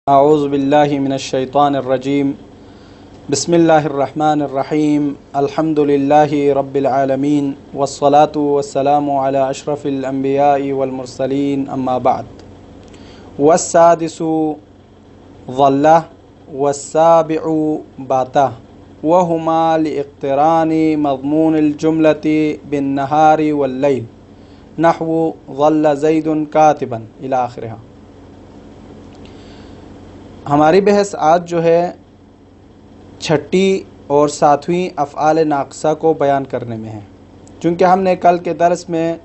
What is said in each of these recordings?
اعوذ باللہ من الشیطان الرجیم بسم اللہ الرحمن الرحیم الحمد للہ رب العالمین والصلاة والسلام علی اشرف الانبیاء والمرسلین اما بعد والسادس ظلہ والسابع باتہ وہما لاقتران مضمون الجملة بالنہار واللیل نحو ظل زید کاتبا الی آخرہ۔ ہماری بحث آج جو ہے چھٹی اور ساتویں افعال ناقصہ کو بیان کرنے میں ہے، چونکہ ہم نے کل کے درس میں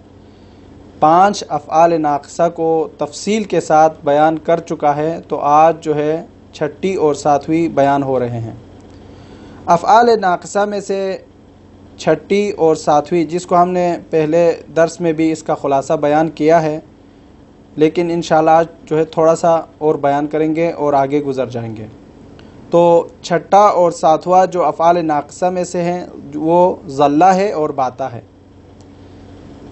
5 افعال ناقصہ کو تفصیل کے ساتھ بیان کر چکا ہے، تو آج جو ہے چھٹی اور ساتویں بیان ہو رہے ہیں۔ افعال ناقصہ میں سے چھٹی اور ساتویں، جس کو ہم نے پہلے درس میں بھی اس کا خلاصہ بیان کیا ہے، لیکن انشاءاللہ آج جو ہے تھوڑا سا اور بیان کریں گے اور آگے گزر جائیں گے۔ تو چھٹا اور ساتواں جو افعال ناقصہ میں سے ہیں وہ ظلہ ہے اور باتا ہے۔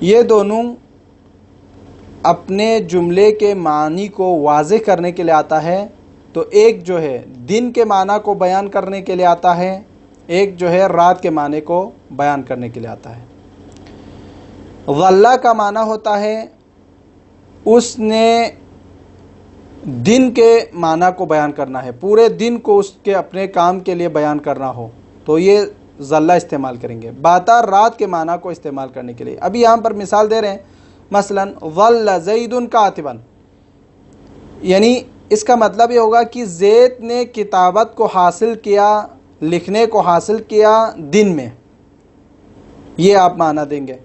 یہ دونوں اپنے جملے کے معنی کو واضح کرنے کے لیے آتا ہے، تو ایک جو ہے دن کے معنی کو بیان کرنے کے لیے آتا ہے، ایک جو ہے رات کے معنی کو بیان کرنے کے لیے آتا ہے۔ ظلہ کا معنی ہوتا ہے اس نے دن کے معنی کو بیان کرنا ہے، پورے دن کو اس کے اپنے کام کے لیے بیان کرنا ہو، تو یہ ظلہ استعمال کریں گے۔ باتا رات کے معنی کو استعمال کرنے کے لیے، ابھی یہاں پر مثال دے رہے ہیں، مثلا ظل زید کاتبا، یعنی اس کا مطلب یہ ہوگا کہ زید نے کتابت کو حاصل کیا، لکھنے کو حاصل کیا دن میں، یہ آپ معنی دیں گے۔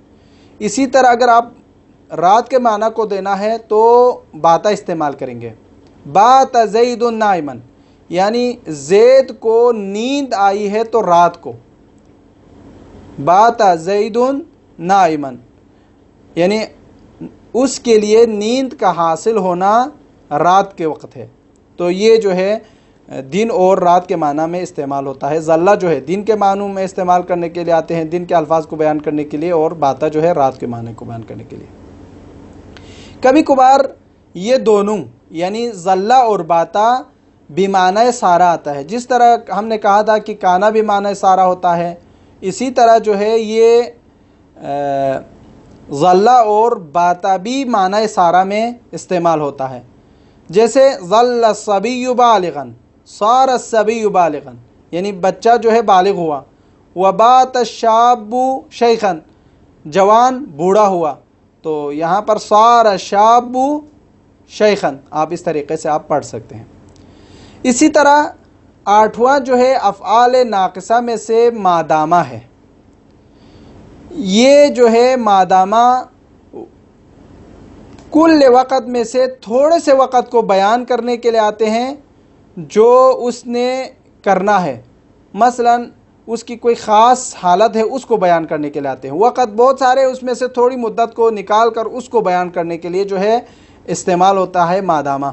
اسی طرح اگر آپ رات کے معنی کو دینا ہے تو باتا استعمال کریں گے۔ بات زید نائما، یعنی زید کو نیند آئی ہے تو رات کو، بات زید نائما، یعنی اس کے لیے نیند کا حاصل ہونا رات کے وقت ہے، تو یہ جو ہے دن اور رات کے معنی میں استعمال ہوتا ہے۔ ظلہ جو ہے دن کے معنی میں استعمال کرنے کے لیے آتے ہیں، دن کے الفاظ کو بیان کرنے کے لیے، اور باتا جو ہے رات کے معنی کو بیان کرنے کے لیے۔ کبھی کبھار یہ دونوں یعنی ظلہ اور باتا بمعنی سارا آتا ہے، جس طرح ہم نے کہا تھا کہ کانا بمعنی سارا ہوتا ہے، اسی طرح جو ہے یہ ظلہ اور باتا بھی معنی سارا میں استعمال ہوتا ہے۔ جیسے ظل الصبی بالغا، صار الصبی بالغا، یعنی بچہ جو ہے بالغ ہوا، وبات الشاب شیخا، جوان بوڑھا ہوا، تو یہاں پر صار الشاب شیخا، آپ اس طریقے سے آپ پڑھ سکتے ہیں۔ اسی طرح 8واں جو ہے افعال ناقصہ میں سے مادامہ ہے۔ یہ جو ہے مادامہ کل وقت میں سے تھوڑے سے وقت کو بیان کرنے کے لیے آتے ہیں جو اس نے کرنا ہے، مثلا اس کی کوئی خاص حالت ہے اس کو بیان کرنے کے لیے آتے ہیں۔ وقت بہت سارے، اس میں سے تھوڑی مدت کو نکال کر اس کو بیان کرنے کے لیے جو ہے استعمال ہوتا ہے مادامہ۔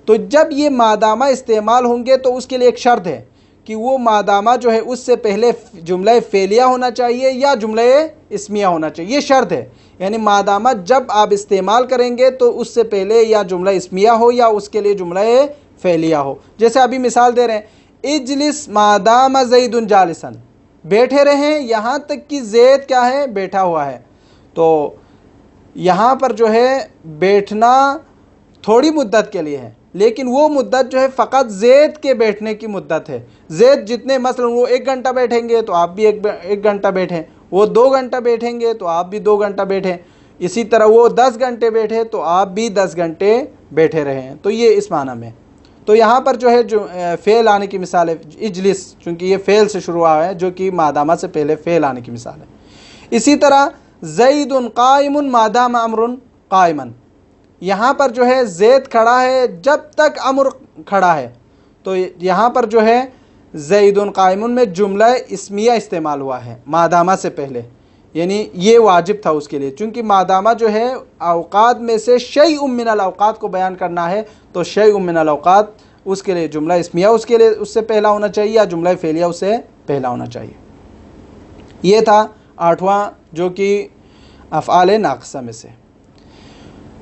تو جب یہ مادامہ استعمال ہوں گے تو اس کے لیے ایک شرط ہے کہ وہ مادامہ جو ہے اس سے پہلے جملہ فعلیہ ہونا چاہیے یا جملہ اسمیہ ہونا چاہیے، یہ شرط ہے۔ یعنی مادامہ جب آپ استعمال کریں گے تو اس سے پہلے یا جملہ اسمیہ ہو یا اس کے لیے جملہ فعلیہ ہو۔ جیسے ابھی مثال دے رہے ہیں، اجلس مادام زید جالسا، بیٹھے رہیں یہاں تک کہ زید کیا ہے، بیٹھا ہوا ہے۔ تو یہاں پر جو ہے بیٹھنا تھوڑی مدت کے لیے ہے، لیکن وہ مدت جو ہے فقط زید کے بیٹھنے کی مدت ہے۔ زید جتنے، مثلا وہ 1 گھنٹہ بیٹھیں گے تو آپ بھی 1 گھنٹہ بیٹھیں، وہ 2 گھنٹہ بیٹھیں گے تو آپ بھی 2 گھنٹہ بیٹھیں، اسی طرح وہ 10 گھنٹے بیٹھے تو آپ بھی 10 گھنٹے بیٹھے رہیں، تو یہ اس معنی میں۔ تو یہاں پر جو ہے فعل آنے کی مثال ہے اجلس، چونکہ یہ فعل سے شروع ہوا ہے جو کہ مادامہ سے پہلے فعل آنے کی مثال ہے۔ اسی طرح زید قائم مادام امر قائما، یہاں پر جو ہے زید کھڑا ہے جب تک امر کھڑا ہے، تو یہاں پر جو ہے زید قائم میں جملہ اسمیہ استعمال ہوا ہے مادامہ سے پہلے، یعنی یہ واجب تھا اس کے لیے، چونکہ مادامہ جو ہے اوقات میں سے شیء من الاوقات کو بیان کرنا ہے، تو شیء من الاوقات اس کے لیے جملہ اسمیہ اس کے لیے اس سے پہلا ہونا چاہیے یا جملہ فعلیہ اس سے پہلا ہونا چاہیے۔ یہ تھا 8واں جو کہ افعال ناقصہ میں سے۔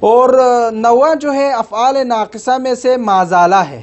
اور 9واں جو ہے افعال ناقصہ میں سے مازالہ ہے۔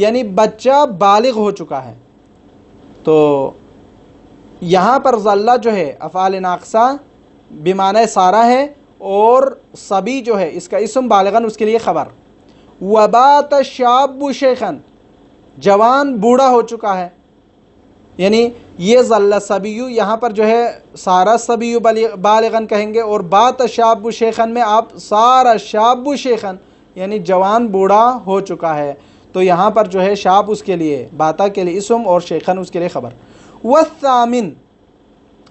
یعنی بچہ بالغ ہو چکا ہے۔ تو یہاں پر ظلہ جو ہے افعال ناقصہ بمعنی سارا ہے، اور صبی جو ہے اس کا اسم بالغاً اس کے لیے خبر۔ وبات الشاب شیخاً، جوان بوڑھا ہو چکا ہے، یعنی یہ ظل صبیو یہاں پر جو ہے سارا صبیو بالغاً کہیں گے، اور بات شاب شیخاً میں آپ سارا شاب شیخاً یعنی جوان بوڑھا ہو چکا ہے۔ تو یہاں پر جو ہے شاب اس کے لیے، باتا کے لیے اسم، اور شیخاً اس کے لیے خبر۔ والثامن،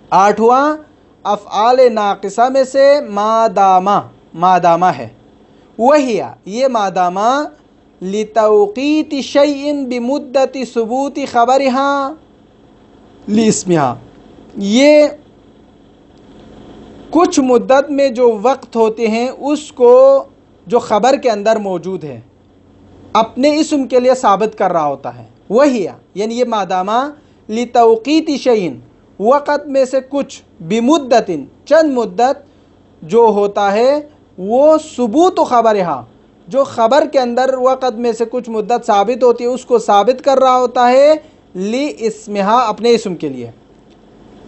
آٹھواں افعال ناقصہ میں سے مادامہ ہے۔ وہی یہ مادامہ لتوقیت شیء بمدت ثبوت خبرها لاسمها، یہ کچھ مدت میں جو وقت ہوتے ہیں اس کو جو خبر کے اندر موجود ہے اپنے اسم کے لیے ثابت کر رہا ہوتا ہے۔ وہی یعنی یہ مادامہ لتوقیت شیء، وقت میں سے کچھ، بمدت چند مدت جو ہوتا ہے وہ ثبوت خبرها، جو خبر کے اندر وقت میں سے کچھ مدت ثابت ہوتی ہے اس کو ثابت کر رہا ہوتا ہے لاسمها، اپنے اسم کے لیے۔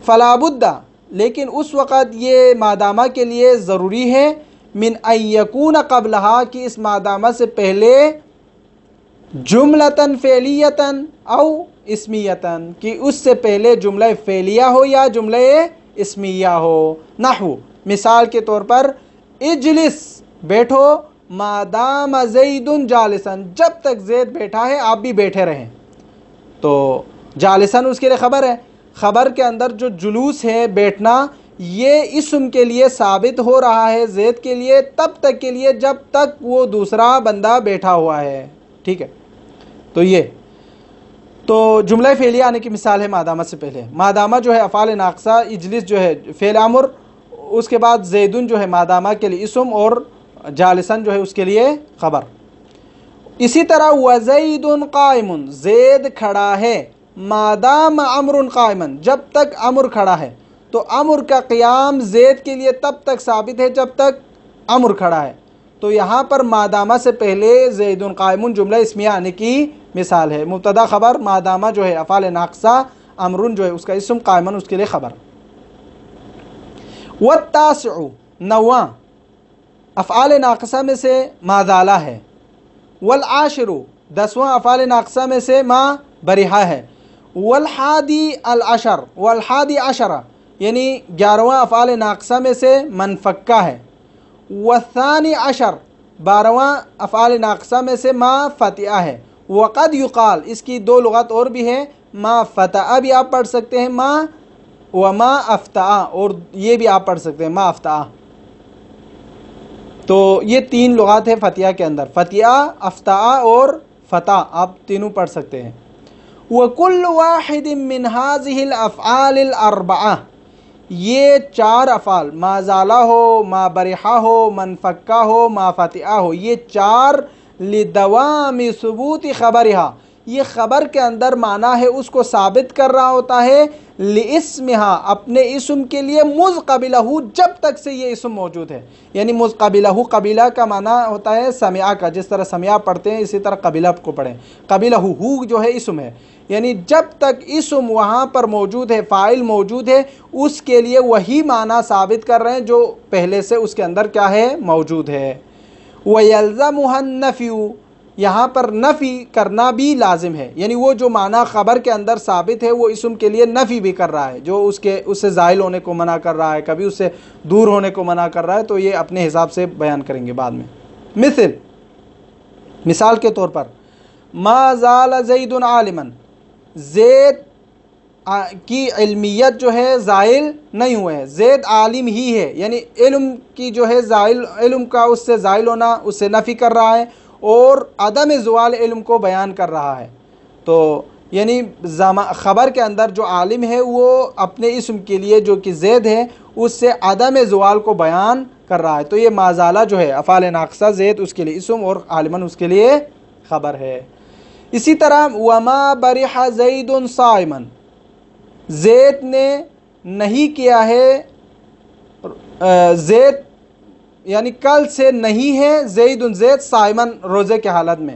فلا بد، لیکن اس وقت یہ مادامہ کے لیے ضروری ہے، من ان یکون قبلها، کہ اس مادامہ سے پہلے جملتاً فعلیتاً او اسمیتاً، کہ اس سے پہلے جملہ فعلیہ ہو یا جملہ اسمیہ ہو۔ نحو، مثال کے طور پر اجلس، بیٹھو، مادام زید جالساً، جب تک زید بیٹھا ہے آپ بھی بیٹھے رہیں۔ تو جالساً اس کے لیے خبر ہے، خبر کے اندر جو جلوس ہے بیٹھنا، یہ اسم کے لیے ثابت ہو رہا ہے زید کے لیے تب تک کے لیے جب تک وہ دوسرا بندہ بیٹھا ہوا ہے، ٹھیک ہے۔ تو یہ تو جملہ فعلیہ آنے کی مثال ہے مادامہ سے پہلے۔ مادامہ جو ہے افعال ناقصہ، اجلس جو ہے فعل امر، اس کے بعد زیدن جو ہے مادامہ کے لیے اسم، اور جالساً جو ہے اس کے لیے خبر۔ اسی طرح وزید قائم، زید کھڑا ہے، مادام امر قائما، جب تک امر کھڑا ہے۔ تو امر کا قیام زید کے لیے تب تک ثابت ہے جب تک امر کھڑا ہے۔ تو یہاں پر مادامہ سے پہلے زید قائم جملہ اسمیہ آنے کی مثال ہے۔ مبتدا خبر، مادامہ جو ہے افعال ناقصہ، امر جو ہے اس کا اسم، قائما اس کے لیے خبر۔ والتاسع، نواں افعال ناقصہ میں سے ما زالہ ہے۔ والعاشر، دسواں افعال ناقصہ میں سے ما بریحہ ہے۔ والحادی العشر، والحادی عشرہ یعنی 11واں افعال ناقصہ میں سے منفکہ ہے۔ والثانی عشر، 12واں افعال ناقصہ میں سے ما فتح ہے۔ وقد یقال، اس کی دو لغت اور بھی ہے، ما فتح بھی آپ پڑھ سکتے ہیں، ما وما افتح، اور یہ بھی آپ پڑھ سکتے ہیں ما افتح۔ تو یہ تین لغات ہیں فتح کے اندر، فتح، افتح اور فتح، آپ تینوں پڑھ سکتے ہیں۔ وَكُلُّ وَاحِدٍ مِّنْ هَذِهِ الْأَفْعَالِ الْأَرْبَعَةِ، یہ چار افعال، ما زالہ ہو، ما بریحہ ہو، منفکہ ہو، ما فتحہ ہو، یہ چار لدوام ثبوت خبرہا، یہ خبر کے اندر معنی ہے اس کو ثابت کر رہا ہوتا ہے، لاسمہا، اپنے اسم کے لیے، مذ قبلہ، جب تک سے یہ اسم موجود ہے۔ یعنی مذ قبلہ، قبیلہ کا معنی ہوتا ہے سمعہ کا، جس طرح سمعہ پڑھتے ہیں اسی طرح قبیلہ کو پڑھیں۔ قبلہ ہو جو ہے اسم ہے، یعنی جب تک اسم وہاں پر موجود ہے، فاعل موجود ہے، اس کے لیے وہی معنی ثابت کر رہے ہیں جو پہلے سے اس کے اندر کیا ہے، موجود ہے۔ وَيَلْزَمُهَا النَّفْيُ، یہاں پر نفی کرنا بھی لازم ہے، یعنی وہ جو معنی خبر کے اندر ثابت ہے وہ اسم کے لیے نفی بھی کر رہا ہے، جو اس سے زائل ہونے کو منع کر رہا ہے، کبھی اس سے دور ہونے کو منع کر رہا ہے، تو یہ اپنے حساب سے بیان کریں گے بعد میں۔ مثال کے طور پر ما زال زید عالما، زید کی علمیت جو ہے زائل نہیں ہوئے ہے، زید عالم ہی ہے، یعنی علم کی جو ہے زائل، علم کا اس سے زائل ہونا، اس سے نفی کر رہا ہے، اور عدم زوال علم کو بیان کر رہا ہے۔ تو یعنی خبر کے اندر جو عالم ہے وہ اپنے اسم کے لیے جو کہ زید ہے اس سے عدم زوال کو بیان کر رہا ہے۔ تو یہ ما زالہ جو ہے افعال ناقصہ، زید اس کے لیے اسم اور عالماً اس کے لیے خبر ہے۔ اسی طرح وما برح زید صائما، زید نے نہیں کیا ہے، زید یعنی کل سے نہیں ہے، زید صائمن، روزے کے حالت میں۔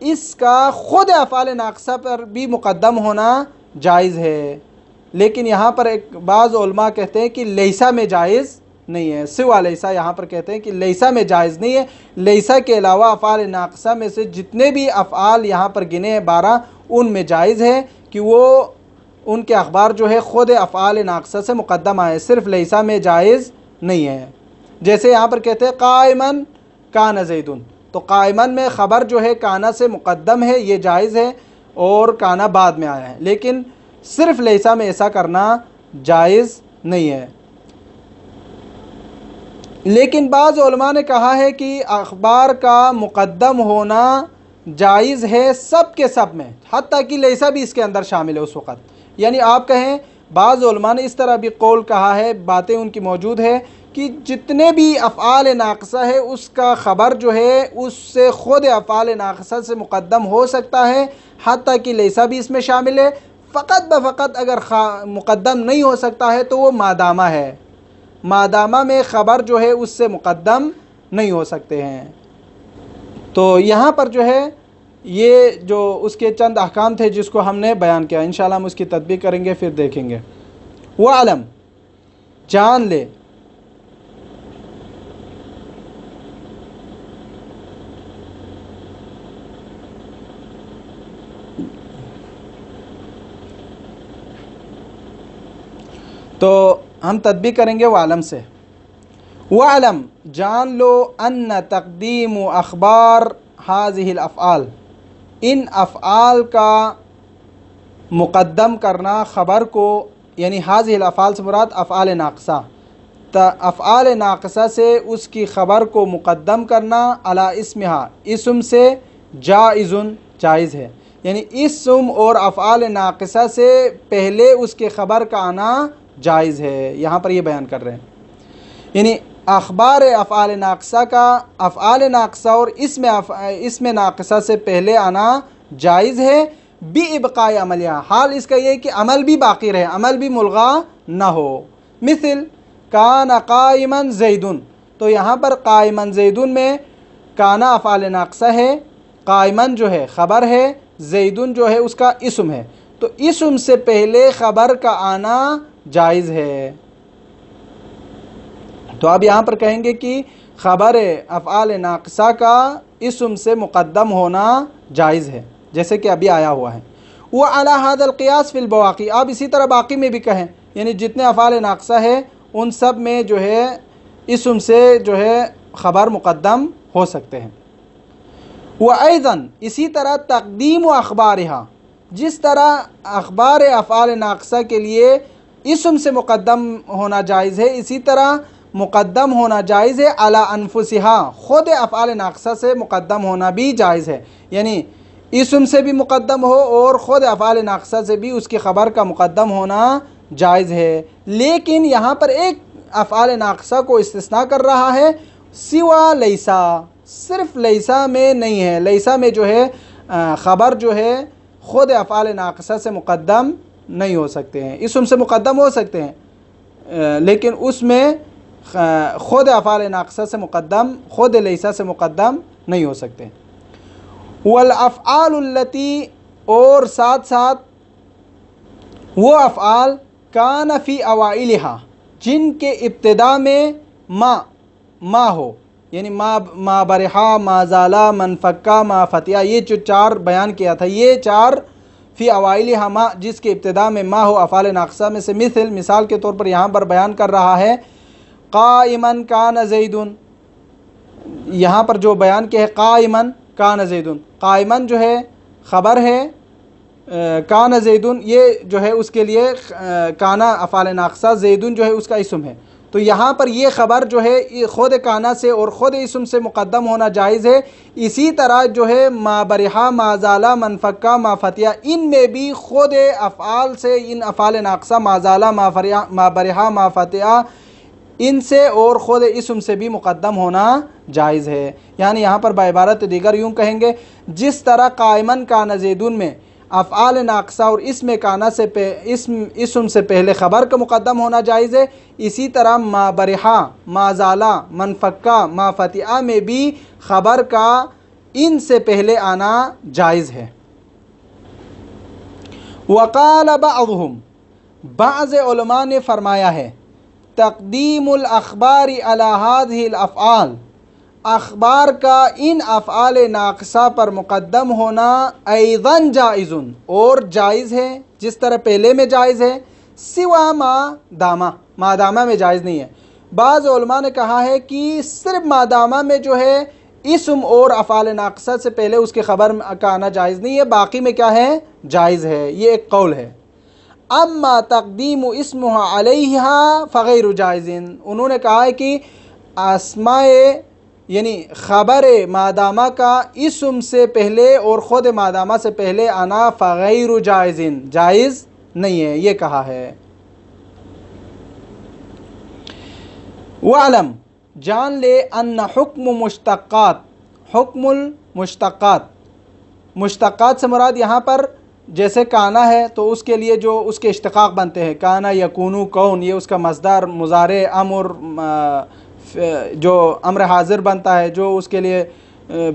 اس کا خود افعال ناقصہ پر بھی مقدم ہونا جائز ہے، لیکن یہاں پر ایک بعض علماء کہتے ہیں کہ لیسا میں جائز نہیں ہے، سوا لیسا یہاں پر کہتے ہیں کہ لیسا میں جائز نہیں ہے، لیسا کے علاوہ افعال ناقصہ میں سے جتنے بھی افعال یہاں پر گنے ہیں 12 ان میں جائز ہے کہ وہ ان کے اخبار جو ہے خود افعال ناقصہ سے مقدم آئے، صرف لیسا میں جائز نہیں ہے۔ جیسے یہاں پر کہتے ہیں قائمن کان زیدن، تو قائمن میں خبر جو ہے کانا سے مقدم ہے، یہ جائز ہے، اور کانا بعد میں آیا ہے، لیکن صرف لیسا میں ایسا کرنا جائز نہیں ہے۔ لیکن بعض علماء نے کہا ہے کہ اخبار کا مقدم ہونا جائز ہے سب کے سب میں، حتیٰ کہ لیسا بھی اس کے اندر شامل ہے اس وقت۔ یعنی آپ کہیں بعض علماء نے اس طرح بھی قول کہا ہے، باتیں ان کی موجود ہے کہ جتنے بھی افعال ناقصہ ہے اس کا خبر جو ہے اس سے خود افعال ناقصہ سے مقدم ہو سکتا ہے، حتیٰ کہ لیسا بھی اس میں شامل ہے۔ فقط بفقط اگر مقدم نہیں ہو سکتا ہے تو وہ مادامہ ہے، مادامہ میں خبر جو ہے اس سے مقدم نہیں ہو سکتے ہیں۔ تو یہاں پر جو ہے یہ جو اس کے چند احکام تھے جس کو ہم نے بیان کیا، انشاءاللہ ہم اس کی تطبیق کریں گے، پھر دیکھیں گے۔ وَعْلَمْ، جان لے، تو ہم تطبیق کریں گے وعلم سے۔ وعلم، جان لو، ان تقدیم اخبار هذه الافعال، ان افعال کا مقدم کرنا خبر کو، یعنی هذه الافعال سے مراد افعال ناقصہ، افعال ناقصہ سے اس کی خبر کو مقدم کرنا علی اسمہا، اسم سے، جائز ہے، یعنی اسم اور افعال ناقصہ سے پہلے اس کے خبر کا آنا جائز ہے، یہاں پر یہ بیان کر رہے ہیں۔ یعنی اخبار افعال ناقصہ کا افعال ناقصہ اور اسم ناقصہ سے پہلے آنا جائز ہے، بِإِبْقَاءِ عملیہ، حال اس کا یہ کہ عمل بھی باقی رہے، عمل بھی ملغا نہ ہو۔ مثل کان قائمن زیدن، تو یہاں پر قائمن زیدن میں کانا افعال ناقصہ ہے، قائمن جو ہے خبر ہے، زیدن جو ہے اس کا اسم ہے، تو اسم سے پہلے خبر کا آنا جائز ہے۔ تو اب یہاں پر کہیں گے کہ خبر افعال ناقصہ کا اسم سے مقدم ہونا جائز ہے، جیسے کہ ابھی آیا ہوا ہے۔ وَعَلَى هَذَا الْقِيَاسِ فِي الْبَوَاقِعِ، آپ اسی طرح باقی میں بھی کہیں، یعنی جتنے افعال ناقصہ ہے ان سب میں جو ہے اسم سے جو ہے خبر مقدم ہو سکتے ہیں۔ وَأَيْضًا، اسی طرح تقدیم و اخبارہا، جس طرح اخبار افعال ناقصہ کے لیے اسم سے مقدم ہونا جائز ہے، اسی طرح مقدم ہونا جائز ہے علی انفسہا، خود افعال ناقصہ سے مقدم ہونا بھی جائز ہے، یعنی اسم سے بھی مقدم ہو اور خود افعال ناقصہ سے بھی اس کی خبر کا مقدم ہونا جائز ہے۔ لیکن یہاں پر ایک افعال ناقصہ کو استثناء کر رہا ہے، سوا لیسا، صرف لیسا میں نہیں ہے، لیسا میں جو ہے خبر جو ہے خود افعال ناقصہ سے مقدم نہیں ہو سکتے ہیں، اسم سے مقدم ہو سکتے ہیں لیکن اس میں خود افعال ناقصہ سے مقدم، خود لیسا سے مقدم نہیں ہو سکتے۔ والافعال التی، اور ساتھ ساتھ وہ افعال کان فی اوائلہا، جن کے ابتدا میں ما ہو، یعنی ما برحا، ما زالا، من فکا، ما فتیا، یہ جو 4 بیان کیا تھا، یہ 4 فی اوائلہا ما، جس کے ابتدا میں ما ہو افعال ناقصہ میں سے، مثال کے طور پر یہاں پر بیان کر رہا ہے قائمن کان زیدن، یہاں پر جو بیان کیا ہے قائمن کان زیدن، قائمن جو ہے خبر ہے، کان زیدن یہ جو ہے اس کے لیے کانا افعال ناقصہ، زیدن جو ہے اس کا اسم ہے، تو یہاں پر یہ خبر جو ہے خود کانا سے اور خود اسم سے مقدم ہونا جائز ہے۔ اسی طرح جو ہے ما برحا، ما زالا، من فکا، ما فتیا، ان میں بھی خود افعال سے، ان افعال ناقصہ ما زالا، ما برحا، ما فتیا، ان سے اور خود اسم سے بھی مقدم ہونا جائز ہے۔ یعنی یہاں پر بعبارت دیگر یوں کہیں گے، جس طرح قائمن کان زیدن میں افعال ناقصہ اور اسم سے پہلے خبر کا مقدم ہونا جائز ہے، اسی طرح ما برحا، ما زالا، من فکا، ما فتیا میں بھی خبر کا ان سے پہلے آنا جائز ہے۔ وقال بعضهم، بعض علماء نے فرمایا ہے تقدیم الاخبار علی هذه الافعال، اخبار کا ان افعال ناقصہ پر مقدم ہونا ایضاً جائز، اور جائز ہے جس طرح پہلے میں جائز ہے، سوا ما دامہ میں جائز نہیں ہے۔ بعض علماء نے کہا ہے کہ صرف ما دامہ میں جو ہے اسم اور افعال ناقصہ سے پہلے اس کی خبر کا آنا جائز نہیں ہے، باقی میں کیا ہے؟ جائز ہے۔ یہ ایک قول ہے۔ اما تقدیم اسمها علیہا فغیر جائز، انہوں نے کہا ہے کہ اسماء یعنی خبر مادامہ کا اسم سے پہلے اور خود مادامہ سے پہلے آنا فغیر جائز، جائز نہیں ہے، یہ کہا ہے۔ وعلم، جان لے، ان حکم مشتقات، حکم المشتقات، مشتقات سے مراد یہاں پر جیسے کانا ہے تو اس کے لیے جو اس کے اشتقاق بنتے ہیں، کانا یکونو کون، یہ اس کا مصدر مضارع امر جو امر حاضر بنتا ہے، جو اس کے لیے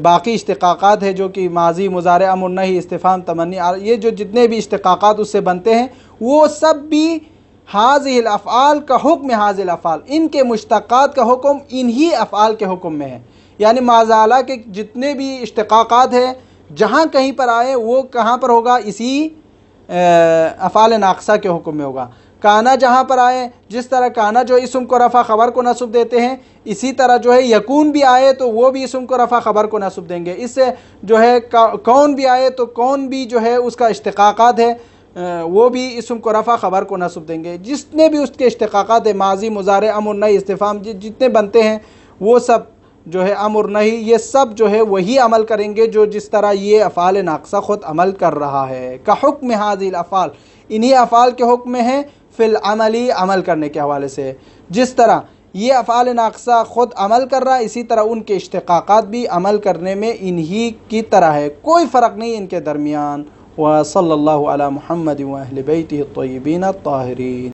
باقی اشتقاقات ہے جو کہ ماضی مضارع امر نہیں استفہام تمنی، یہ جو جتنے بھی اشتقاقات اس سے بنتے ہیں وہ سب بھی حاضر الافعال کا حکم، حاضر الافعال ان کے مشتقات کا حکم انہی افعال کے حکم میں ہے۔ یعنی معاذاللہ کے جتنے بھی اشتقاقات ہیں جہاں کہیں پر آئے وہ کہاں پر ہوگا؟ اسی افعال ناقصہ کے حکم میں ہوگا۔ کانا جہاں پر آئے، جس طرح کانا جو اسم کو رفع خبر کو نصب دیتے ہیں، اسی طرح جو ہے یکون بھی آئے تو وہ بھی اسم کو رفع خبر کو نصب دیں گے۔ اس سے جو ہے کون بھی آئے تو کون بھی جو ہے اس کا اشتقاقات ہے وہ بھی اسم کو رفع خبر کو نصب دیں گے۔ جتنے بھی اس کے اشتقاقات ہیں، ماضی مضارع امر نہی استفہام جتنے بنتے ہیں وہ سب جو ہے امر نہی، یہ سب جو ہے وہی عمل کریں گے جو جس طرح یہ افعال ناقصہ خود عمل کر رہا ہے۔ کا حکم هذه الافعال، انہی افعال کے حکم میں ہے فی العملی، عمل کرنے کے حوالے سے۔ جس طرح یہ افعال ناقصہ خود عمل کر رہا ہے اسی طرح ان کے اشتقاقات بھی عمل کرنے میں انہی کی طرح ہے، کوئی فرق نہیں ان کے درمیان۔ وصلی اللہ علی محمد و اہل بیتہ الطیبین الطاہرین۔